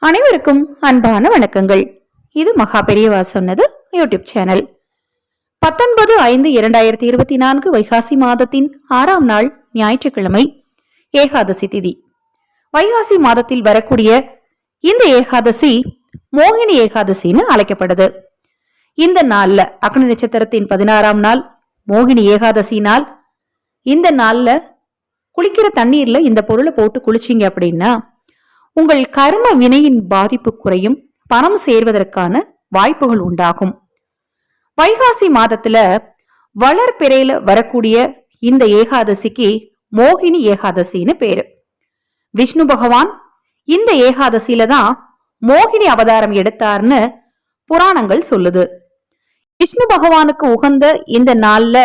அனைவருக்கும் அன்பான வணக்கங்கள். இது மகா பெரியவா சொன்னது யூடியூப் சேனல். 19/5/2024 வைகாசி மாதத்தின் 6ஆம் நாள் ஞாயிற்றுக்கிழமை, ஏகாதசி திதி. வைகாசி மாதத்தில் வரக்கூடிய இந்த ஏகாதசி மோகினி ஏகாதசின்னு அழைக்கப்படுது. இந்த நாள்ல அக்னி நட்சத்திரத்தின் 16ஆம் நாள் மோகினி ஏகாதசி நாள். இந்த நாள்ல குளிக்கிற தண்ணீர்ல இந்த பொருளை போட்டு குளிச்சிங்க அப்படின்னா உங்கள் கர்ம வினையின் பாதிப்பு குறையும், பணம் சேர்வதற்கான வாய்ப்புகள் உண்டாகும். வைகாசி மாதத்துல வளர்பிறையில வரக்கூடிய இந்த ஏகாதசிக்கு மோகினி ஏகாதசின்னு பேரு. விஷ்ணு பகவான் இந்த ஏகாதசியில தான் மோகினி அவதாரம் எடுத்தார்னு புராணங்கள் சொல்லுது. விஷ்ணு பகவானுக்கு உகந்த இந்த நாள்ல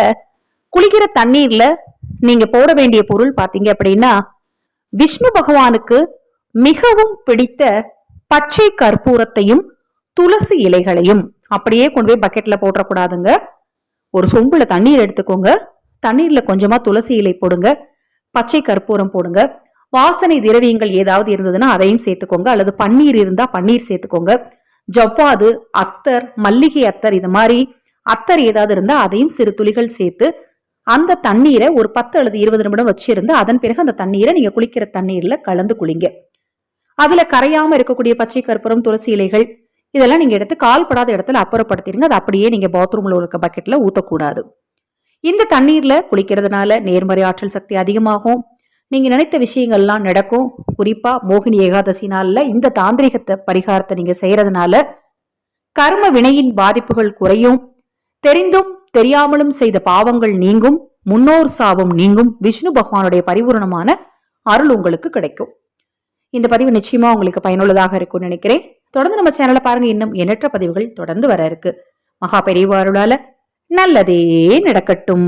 குளிக்கிற தண்ணீர்ல நீங்க போட வேண்டிய பொருள் பாத்தீங்க அப்படின்னா, விஷ்ணு பகவானுக்கு மிகவும் பிடித்த பச்சை கற்பூரத்தையும் துளசி இலைகளையும் அப்படியே கொண்டு போய் பக்கெட்ல போட்டக்கூடாதுங்க. ஒரு சொம்புல தண்ணீர் எடுத்துக்கோங்க, தண்ணீர்ல கொஞ்சமா துளசி இலை போடுங்க, பச்சை கற்பூரம் போடுங்க, வாசனை திரவியங்கள் ஏதாவது இருந்ததுன்னா அதையும் சேர்த்துக்கோங்க, அல்லது பன்னீர் இருந்தா பன்னீர் சேர்த்துக்கோங்க, ஜவ்வாது, அத்தர், மல்லிகை அத்தர், இது மாதிரி அத்தர் ஏதாவது இருந்தா அதையும் சிறு துளிகள் சேர்த்து அந்த தண்ணீரை ஒரு 10 அல்லது 20 நிமிடம் வச்சிருந்து அதன் பிறகு அந்த தண்ணீரை நீங்க குளிக்கிற தண்ணீர்ல கலந்து குளிங்க. அதுல கரையாம இருக்கக்கூடிய பச்சை கற்பூரம், துளசி இலைகள் இதெல்லாம் நீங்க எடுத்து கால்படாத இடத்துல அப்புறப்படுத்திடுங்க. அது அப்படியே நீங்க பாத்ரூம்ல இருக்க பக்கெட்ல ஊத்தக்கூடாது. இந்த தண்ணீர்ல குளிக்கிறதுனால நேர்மறை ஆற்றல் சக்தி அதிகமாகும், நீங்க நினைத்த விஷயங்கள்லாம் நடக்கும். குறிப்பா மோகினி ஏகாதசி நாள்ல இந்த தாந்திரிகத்தை பரிகாரத்தை நீங்க செய்யறதுனால கர்ம வினையின் பாதிப்புகள் குறையும், தெரிந்தும் தெரியாமலும் செய்த பாவங்கள் நீங்கும், முன்னோர் சாபம் நீங்கும், விஷ்ணு பகவானுடைய பரிபூரணமான அருள் உங்களுக்கு கிடைக்கும். இந்த பதிவு நிச்சயமா உங்களுக்கு பயனுள்ளதாக இருக்கும்னு நினைக்கிறேன். தொடர்ந்து நம்ம சேனலை பாருங்க, இன்னும் எண்ணற்ற பதிவுகள் தொடர்ந்து வர இருக்கு. மகா பெரியவா அருளால நல்லதே நடக்கட்டும்.